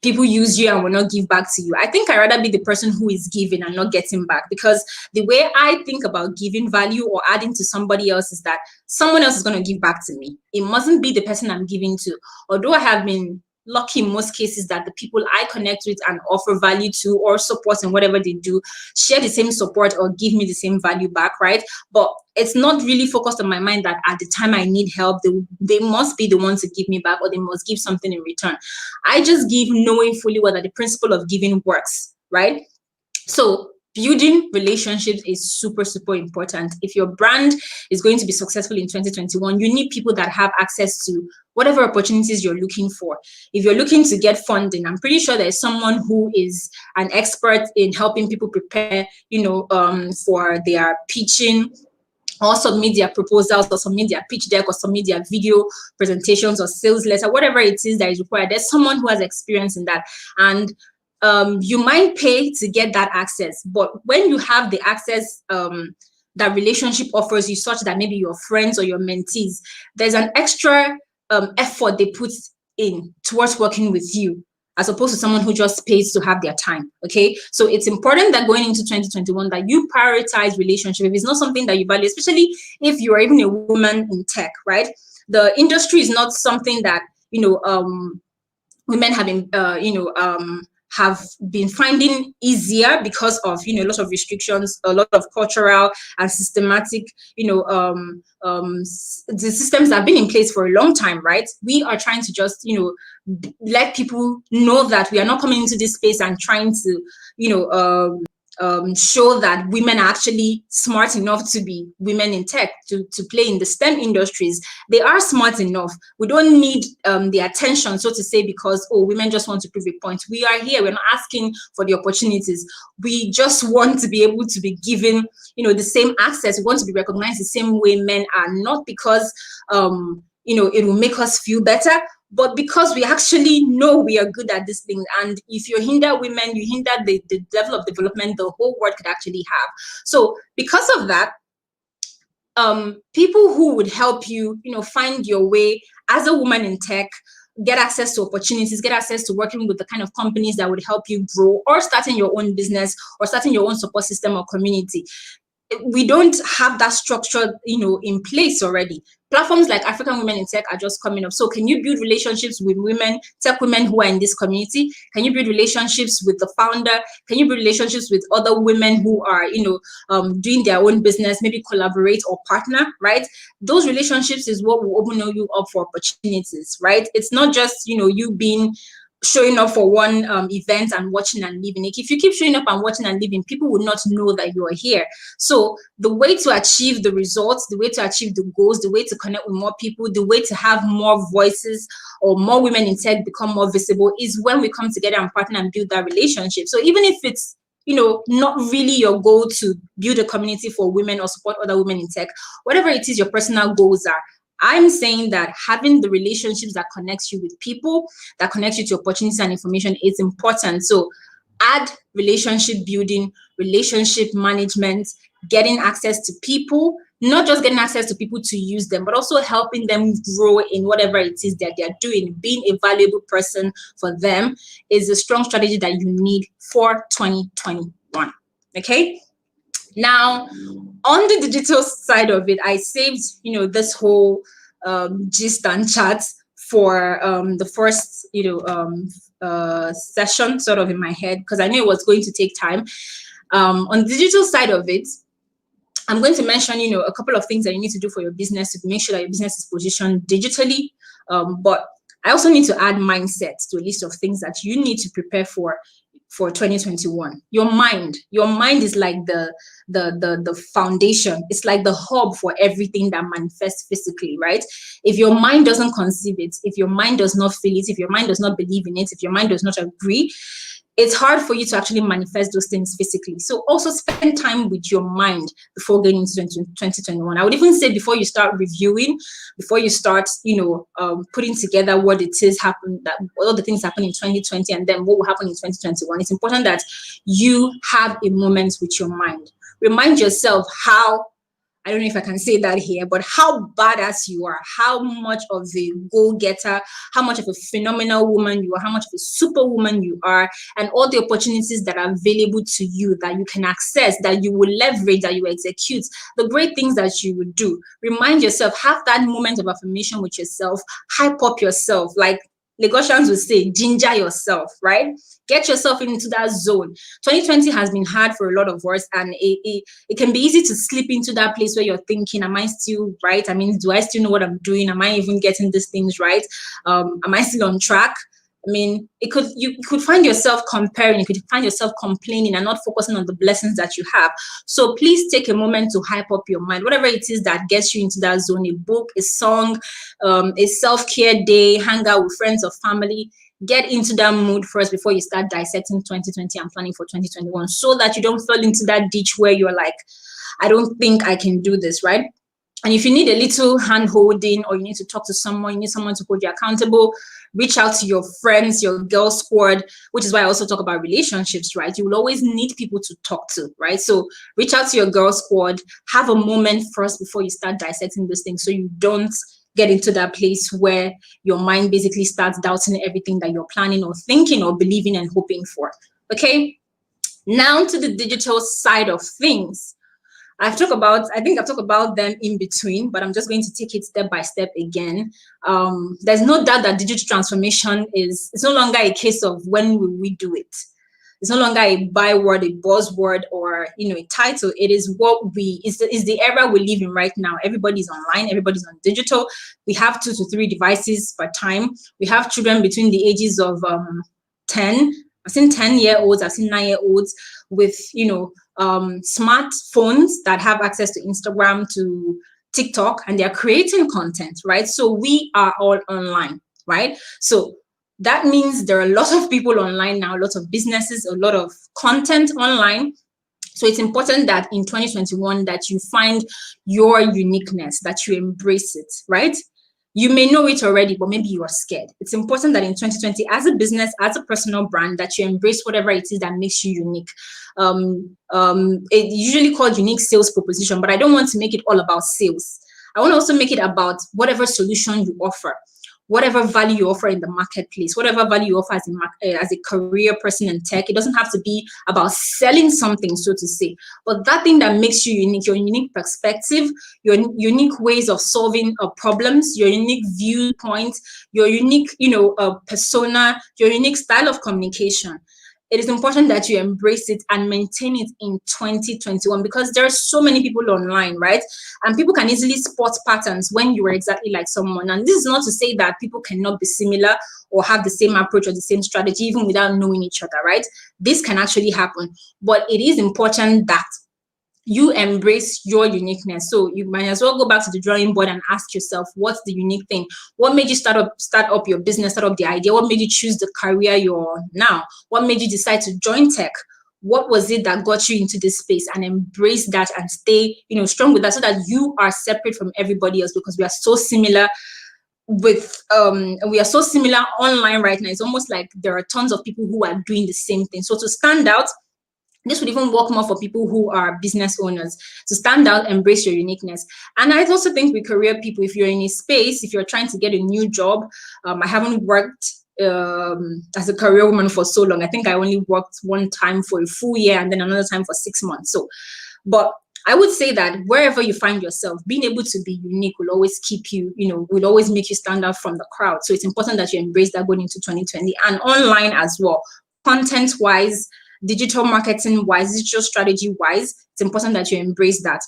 people use you and will not give back to you. I think I'd rather be the person who is giving and not getting back, because the way I think about giving value or adding to somebody else is that someone else is going to give back to me. It mustn't be the person I'm giving to. Although I have been lucky in most cases that the people I connect with and offer value to or support in whatever they do share the same support or give me the same value back, right? But it's not really focused on my mind that at the time I need help, they must be the ones to give me back or they must give something in return. I just give knowing fully well that the principle of giving works, right? So building relationships is super, super important. If your brand is going to be successful in 2021, you need people that have access to whatever opportunities you're looking for. If you're looking to get funding, I'm pretty sure there's someone who is an expert in helping people prepare, for their pitching, or submit their proposals, or submit their pitch deck, or submit their video presentations or sales letter, whatever it is that is required. There's someone who has experience in that. And you might pay to get that access, but when you have the access that relationship offers you, such that maybe your friends or your mentees, there's an extra effort they put in towards working with you, as opposed to someone who just pays to have their time. Okay, so it's important that going into 2021 that you prioritize relationship. If it's not something that you value, especially if you are even a woman in tech, right? The industry is not something that women have been finding easier because of a lot of restrictions, a lot of cultural and systematic the systems that have been in place for a long time, right? We are trying to just let people know that we are not coming into this space and trying to show that women are actually smart enough to be women in tech, to play in the STEM industries. They are smart enough. We don't need the attention, so to say, because, oh, women just want to prove a point. We are here. We're not asking for the opportunities. We just want to be able to be given, the same access. We want to be recognized the same way men are, not because, it will make us feel better, but because we actually know we are good at this thing. And if you hinder women, you hinder the level of development the whole world could actually have. So because of that, people who would help you, find your way as a woman in tech, get access to opportunities, get access to working with the kind of companies that would help you grow, or starting your own business, or starting your own support system or community. We don't have that structure, in place already. Platforms like African Women in Tech are just coming up. So can you build relationships with women, tech women who are in this community? Can you build relationships with the founder? Can you build relationships with other women who are, doing their own business, maybe collaborate or partner, right? Those relationships is what will open you up for opportunities, right? It's not just, you being showing up for one event and watching and leaving. If you keep showing up and watching and leaving, people will not know that you are here. So the way to achieve the results, the way to achieve the goals, the way to connect with more people, the way to have more voices or more women in tech become more visible is when we come together and partner and build that relationship. So even if it's not really your goal to build a community for women or support other women in tech, whatever it is your personal goals are, I'm saying that having the relationships that connects you with people, that connects you to opportunities and information is important. So add relationship building, relationship management, getting access to people, not just getting access to people to use them, but also helping them grow in whatever it is that they're doing. Being a valuable person for them is a strong strategy that you need for 2021. Okay. Now, on the digital side of it, I saved, this whole gist and chat for the first, session sort of in my head, because I knew it was going to take time. On the digital side of it, I'm going to mention, a couple of things that you need to do for your business to make sure that your business is positioned digitally. But I also need to add mindset to a list of things that you need to prepare for 2021. Your mind is like the foundation. It's like the hub for everything that manifests physically, right? If your mind doesn't conceive it, if your mind does not feel it, if your mind does not believe in it, if your mind does not agree, it's hard for you to actually manifest those things physically. So also spend time with your mind before getting into 2021. I would even say before you start reviewing, before you start, putting together what it is happen, that all the things happen in 2020 and then what will happen in 2021. It's important that you have a moment with your mind. Remind yourself how, I don't know if I can say that here, but how badass you are, how much of a go-getter, how much of a phenomenal woman you are, how much of a superwoman you are, and all the opportunities that are available to you that you can access, that you will leverage, that you execute, the great things that you would do. Remind yourself, have that moment of affirmation with yourself, hype up yourself, like Lagosians would say, ginger yourself, right? Get yourself into that zone. 2020 has been hard for a lot of us, and it can be easy to slip into that place where you're thinking, am I still right? I mean, do I still know what I'm doing? Am I even getting these things right? Am I still on track? I mean, you could find yourself comparing, you could find yourself complaining and not focusing on the blessings that you have. So please take a moment to hype up your mind, whatever it is that gets you into that zone, a book, a song, a self-care day, hang out with friends or family. Get into that mood first before you start dissecting 2020 and planning for 2021, so that you don't fall into that ditch where you're like, I don't think I can do this, right? And if you need a little hand holding, or you need to talk to someone, you need someone to hold you accountable, reach out to your friends, your girl squad, which is why I also talk about relationships, right? You will always need people to talk to, right? So reach out to your girl squad, have a moment first before you start dissecting this thing, so you don't get into that place where your mind basically starts doubting everything that you're planning or thinking or believing and hoping for. Okay, now to the digital side of things. I think I've talked about them in between, but I'm just going to take it step by step again. There's no doubt that digital transformation it's no longer a case of when will we do it. It's no longer a byword, a buzzword, or a title. It is is the era we live in right now. Everybody's online, everybody's on digital. We have 2 to 3 devices per time. We have children between the ages of 10. I've seen 10-year-olds, I've seen 9-year-olds with smartphones that have access to Instagram, to TikTok, and they're creating content, right? So we are all online, right? So that means there are a lot of people online now, a lot of businesses, a lot of content online. So it's important that in 2021 that you find your uniqueness, that you embrace it, right? You may know it already, but maybe you are scared. It's important that in 2020, as a business, as a personal brand, that you embrace whatever it is that makes you unique. It's usually called unique sales proposition, but I don't want to make it all about sales. I want to also make it about whatever solution you offer, whatever value you offer in the marketplace, whatever value you offer as a career person in tech. It doesn't have to be about selling something, so to say, but that thing that makes you unique, your unique perspective, your unique ways of solving problems, your unique viewpoint, your unique, persona, your unique style of communication. It is important that you embrace it and maintain it in 2021, because there are so many people online, right? And people can easily spot patterns when you are exactly like someone. And this is not to say that people cannot be similar or have the same approach or the same strategy, even without knowing each other, right? This can actually happen, but it is important that you embrace your uniqueness. So you might as well go back to the drawing board and ask yourself, what's the unique thing? What made you start up your business, start up the idea? What made you choose the career you're on now? What made you decide to join tech? What was it that got you into this space? And embrace that and stay, strong with that, so that you are separate from everybody else, because we are so similar we are so similar online right now. It's almost like there are tons of people who are doing the same thing. So to stand out, This would even work more for people who are business owners, to stand out, embrace your uniqueness. And I also think with career people, if you're in a space, if you're trying to get a new job, I haven't worked as a career woman for so long. I think I only worked one time for a full year and then another time for 6 months. So, but I would say that wherever you find yourself, being able to be unique will always keep you, will always make you stand out from the crowd. So it's important that you embrace that going into 2020 and online as well, content-wise, digital marketing wise, digital strategy wise. It's important that you embrace that.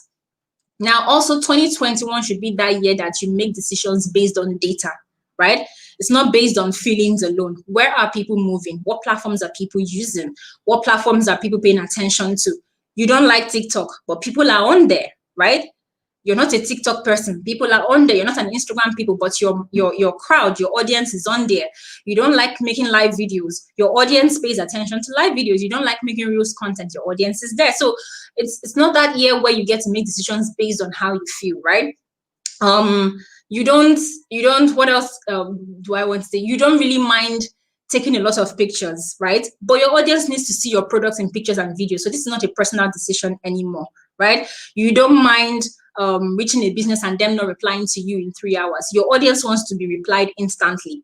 Now, also 2021 should be that year that you make decisions based on data, right? It's not based on feelings alone. Where are people moving? What platforms are people using? What platforms are people paying attention to? You don't like TikTok, but people are on there, right? You're not a TikTok person. People are on there. You're not an Instagram people, but your crowd, your audience is on there. You don't like making live videos. Your audience pays attention to live videos. You don't like making reels content. Your audience is there. So it's not that year where you get to make decisions based on how you feel, right? You don't, what else do I want to say? You don't really mind taking a lot of pictures, right? But your audience needs to see your products in pictures and videos. So this is not a personal decision anymore, right? You don't mind reaching a business and them not replying to you in 3 hours. Your audience wants to be replied instantly,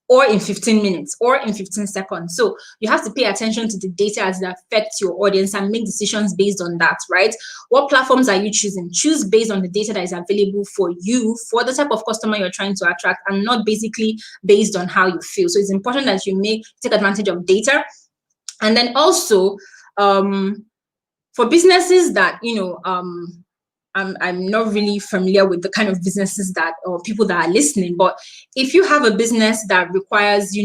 or in 15 minutes, or in 15 seconds. So you have to pay attention to the data as it affects your audience and make decisions based on that, right? What platforms are you choosing? Choose based on the data that is available for you, for the type of customer you're trying to attract, and not basically based on how you feel. So it's important that you take advantage of data. And then also, for businesses that, I'm not really familiar with the kind of businesses that, or people that are listening, but if you have a business that requires,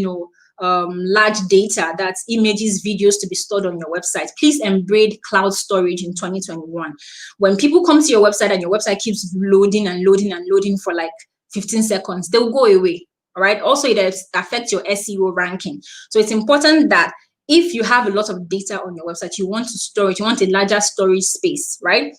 large data, that's images, videos to be stored on your website, please embrace cloud storage in 2021. When people come to your website and your website keeps loading and loading and loading for like 15 seconds, they'll go away, all right? Also, it affects your SEO ranking. So it's important that if you have a lot of data on your website, you want to store it, you want a larger storage space, right?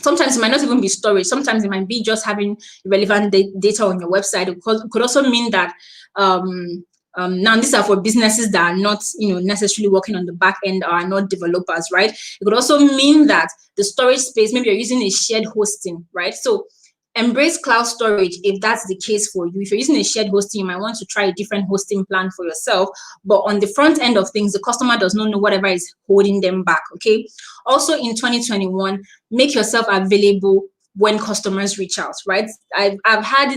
Sometimes it might not even be storage. Sometimes it might be just having relevant data on your website. It could also mean that now these are for businesses that are not, necessarily working on the back end or are not developers, right? It could also mean that the storage space, maybe you're using a shared hosting, right? So embrace cloud storage if that's the case for you. If you're using a shared hosting, you might want to try a different hosting plan for yourself. But on the front end of things, the customer does not know whatever is holding them back, okay? Also in 2021, make yourself available when customers reach out, right? I've had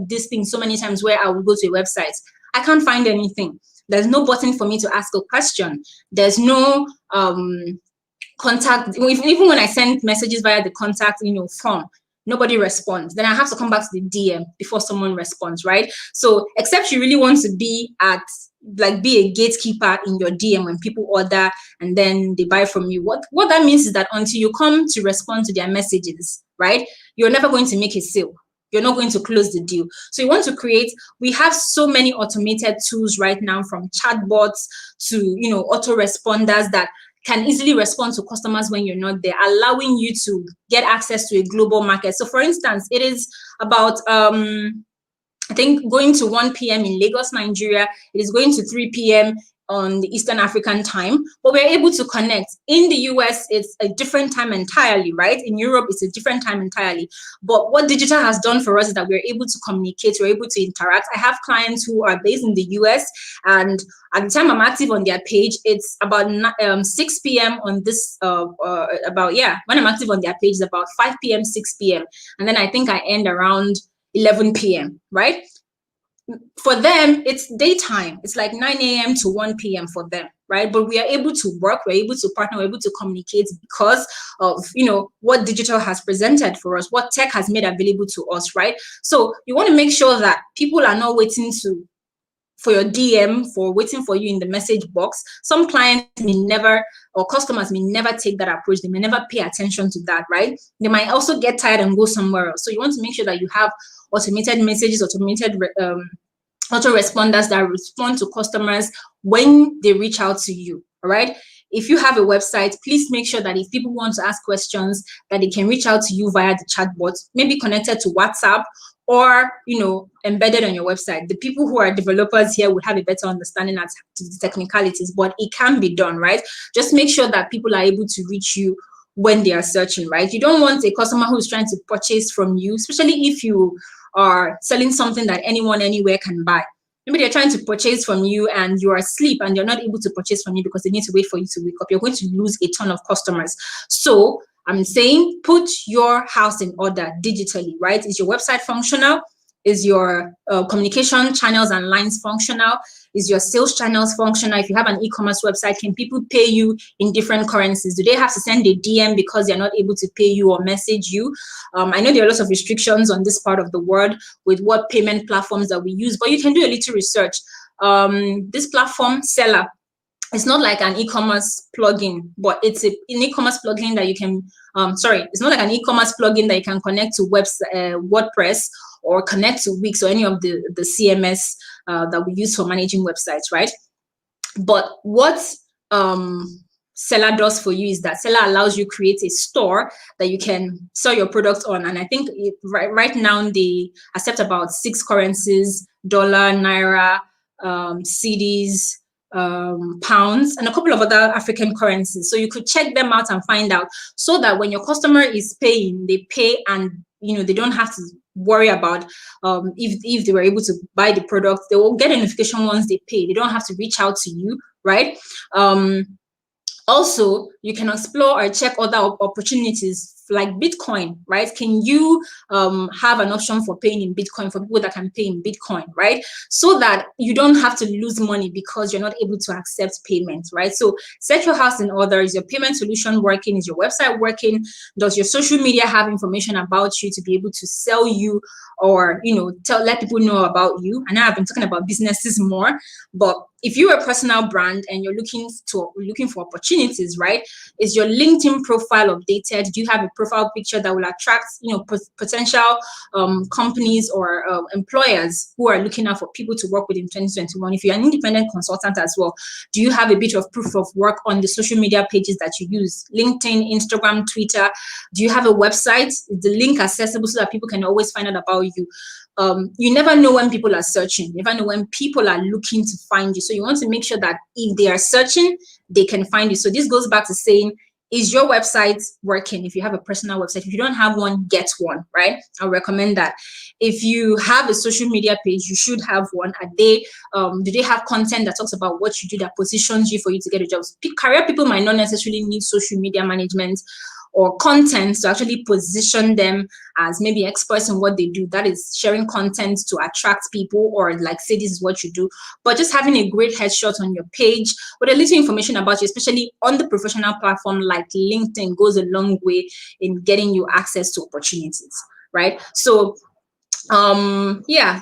this thing so many times where I will go to a website. I can't find anything. There's no button for me to ask a question. There's no contact. Even when I send messages via the contact, form, nobody responds. Then I have to come back to the DM before someone responds, right? So except you really want to be a gatekeeper in your DM when people order and then they buy from you. What that means is that until you come to respond to their messages, right, you're never going to make a sale. You're not going to close the deal. So you want to we have so many automated tools right now, from chatbots to, autoresponders that can easily respond to customers when you're not there, allowing you to get access to a global market. So for instance, it is about, I think, going to 1 p.m. in Lagos, Nigeria. It is going to 3 p.m. on the Eastern African time, but we're able to connect. In the US, it's a different time entirely, right? In Europe, it's a different time entirely. But what digital has done for us is that we're able to communicate, we're able to interact. I have clients who are based in the US, and at the time I'm active on their page, it's about 6 p.m. on this, when I'm active on their page, it's about 5 p.m., 6 p.m. And then I think I end around 11 p.m., right? For them, it's daytime. It's like 9 a.m. to 1 p.m. for them, right? But we are able to work, we're able to partner, we're able to communicate because of, what digital has presented for us, what tech has made available to us, right? So you want to make sure that people are not waiting for your DM, waiting for you in the message box. Some clients may never, or customers may never take that approach. They may never pay attention to that, right? They might also get tired and go somewhere else. So you want to make sure that you have automated messages, automated autoresponders that respond to customers when they reach out to you, all right? if you have a website, please make sure that if people want to ask questions, that they can reach out to you via the chatbot, maybe connected to WhatsApp, or embedded on your website. The people who are developers here would have a better understanding as to the technicalities, but it can be done, right? Just make sure that people are able to reach you when they are searching, right? You don't want a customer who is trying to purchase from you, especially if you are selling something that anyone anywhere can buy. Maybe they're trying to purchase from you and you're asleep and you're not able to purchase from you because they need to wait for you to wake up. You're going to lose a ton of customers. So I'm saying put your house in order digitally, right? Is your website functional? Is your communication channels and lines functional? Is your sales channels functional? If you have an e-commerce website, can people pay you in different currencies? Do they have to send a DM because they're not able to pay you or message you? I know there are lots of restrictions on this part of the world with what payment platforms that we use, but you can do a little research. This platform, Seller, it's not like an e-commerce plugin, but it's an e-commerce plugin that you can, it's not like an e-commerce plugin that you can connect to WordPress or connect to Wix or any of the CMS that we use for managing websites, right? But what Seller does for you is that Seller allows you to create a store that you can sell your product on. And I think right now they accept about 6 currencies: dollar, naira, cedis, pounds, and a couple of other African currencies. So you could check them out and find out, so that when your customer is paying, they pay and they don't have to worry about if they were able to buy the product. They will get a notification once they pay. They don't have to reach out to you, right? Also, you can explore or check other opportunities like Bitcoin, right? Can you have an option for paying in Bitcoin for people that can pay in Bitcoin, right? So that you don't have to lose money because you're not able to accept payments, right? So set your house in order. Is your payment solution working? Is your website working? Does your social media have information about you to be able to sell you or, let people know about you? And now I've been talking about businesses more, but if you're a personal brand and you're looking for opportunities, right? Is your LinkedIn profile updated? Do you have a profile picture that will attract, potential companies or employers who are looking out for people to work with in 2021? If you're an independent consultant as well, do you have a bit of proof of work on the social media pages that you use? LinkedIn, Instagram, Twitter. Do you have a website? Is the link accessible so that people can always find out about you? You never know when people are searching. You never know when people are looking to find you. So you want to make sure that if they are searching, they can find you. So this goes back to saying, is your website working? If you have a personal website, if you don't have one, get one, right? I'll recommend that. If you have a social media page, you should have one. Do they have content that talks about what you do, that positions you for you to get a job? Career people might not necessarily need social media management or content to actually position them as maybe experts in what they do. That is sharing content to attract people or like say this is what you do. But just having a great headshot on your page with a little information about you, especially on the professional platform like LinkedIn, goes a long way in getting you access to opportunities, right? So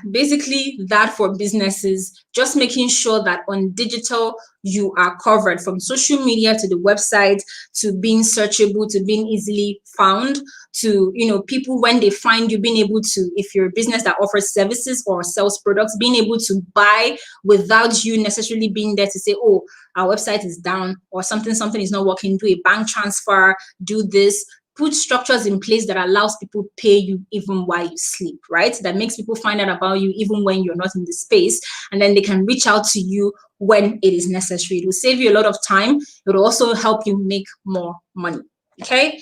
basically that for businesses, just making sure that on digital you are covered, from social media to the website to being searchable to being easily found to people when they find you being able to, if you're a business that offers services or sells products, being able to buy without you necessarily being there to say, oh, our website is down or something is not working, do a bank transfer, do this. Put structures in place that allows people to pay you even while you sleep, right? That makes people find out about you even when you're not in the space, and then they can reach out to you when it is necessary. It will save you a lot of time. It will also help you make more money, okay?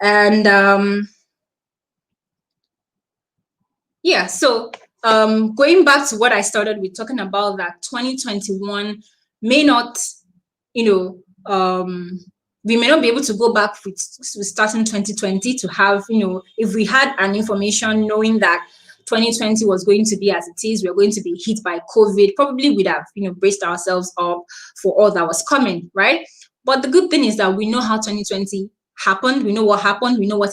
And so going back to what I started with, talking about that 2021 may not, we may not be able to go back with starting 2020 to have, if we had an information knowing that 2020 was going to be as it is, we're going to be hit by COVID, probably we'd have, braced ourselves up for all that was coming, right? But the good thing is that we know how 2020 happened. We know what happened. We know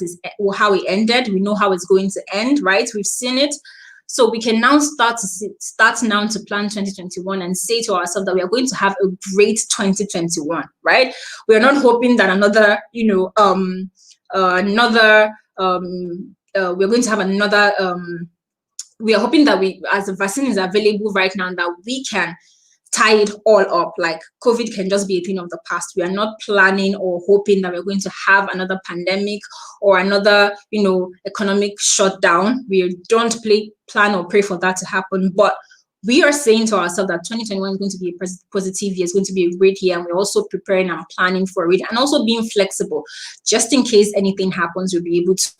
how it ended. We know how it's going to end, right? We've seen it. So we can now start now to plan 2021 and say to ourselves that we are going to have a great 2021, right? We are not hoping that we're going to have another. We are hoping that as the vaccine is available right now, that we can tie it all up. Like COVID can just be a thing of the past. We are not planning or hoping that we're going to have another pandemic or another, economic shutdown. We don't plan or pray for that to happen. But we are saying to ourselves that 2021 is going to be a positive year, it's going to be a great year, and we're also preparing and planning for it, and also being flexible. Just in case anything happens, we'll be able to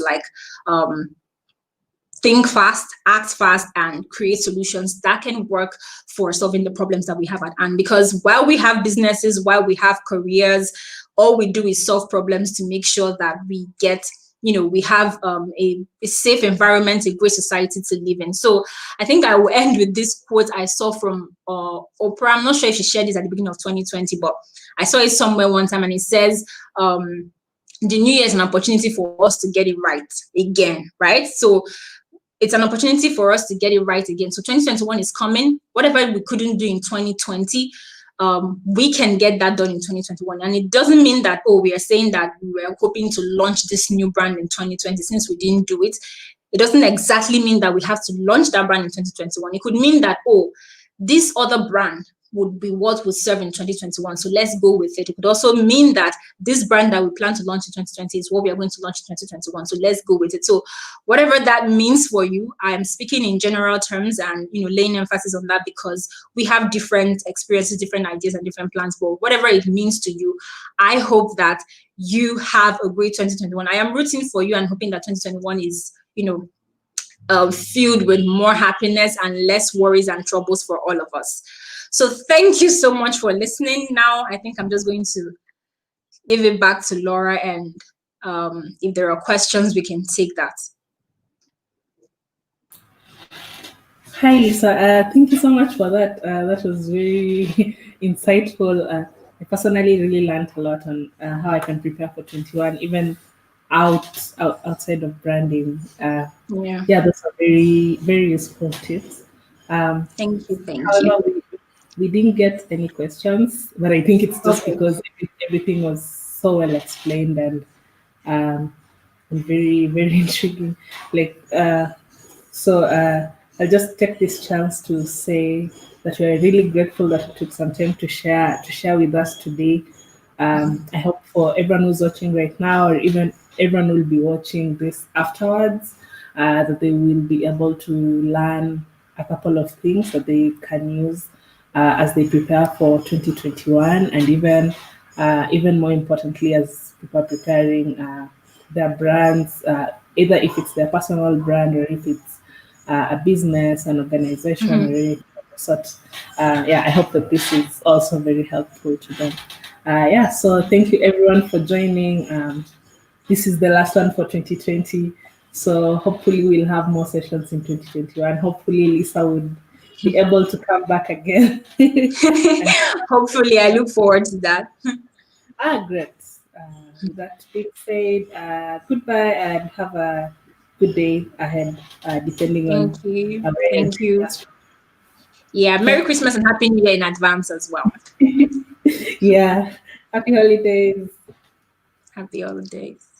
think fast, act fast, and create solutions that can work for solving the problems that we have at hand. Because while we have businesses, while we have careers, all we do is solve problems to make sure that we get, we have a safe environment, a great society to live in. So I think I will end with this quote I saw from Oprah. I'm not sure if she shared this at the beginning of 2020, but I saw it somewhere one time, and it says, the new year is an opportunity for us to get it right again, right? So it's an opportunity for us to get it right again. So 2021 is coming. Whatever we couldn't do in 2020, we can get that done in 2021. And it doesn't mean that, we are saying that we were hoping to launch this new brand in 2020 since we didn't do it. It doesn't exactly mean that we have to launch that brand in 2021. It could mean that, this other brand would be what would serve in 2021. So let's go with it. It could also mean that this brand that we plan to launch in 2020 is what we are going to launch in 2021. So let's go with it. So whatever that means for you, I am speaking in general terms and, laying emphasis on that because we have different experiences, different ideas and different plans. But whatever it means to you, I hope that you have a great 2021. I am rooting for you and hoping that 2021 is, filled with more happiness and less worries and troubles for all of us. So thank you so much for listening. Now, I think I'm just going to give it back to Laura, and if there are questions, we can take that. Hi, Lisa. Thank you so much for that. That was very insightful. I personally really learned a lot on how I can prepare for 21, even outside of branding. Yeah, those are very, very useful tips. Thank you. We didn't get any questions, but I think it's just because everything was so well explained and very, very intriguing. I'll just take this chance to say that we're really grateful that you took some time to share with us today. I hope for everyone who's watching right now, or even everyone who will be watching this afterwards, that they will be able to learn a couple of things that they can use as they prepare for 2021, and even more importantly, as people are preparing their brands, either if it's their personal brand or if it's a business, an organization, or anything of the sort. I hope that this is also very helpful to them. So thank you everyone for joining. This is the last one for 2020. So hopefully we'll have more sessions in 2021. Hopefully Lisa would be able to come back again. Hopefully, I look forward to that. Great. With that being said, goodbye and have a good day ahead, depending on. Thank you. Yeah, Merry Christmas and Happy New Year in advance as well. Yeah, happy holidays. Happy holidays.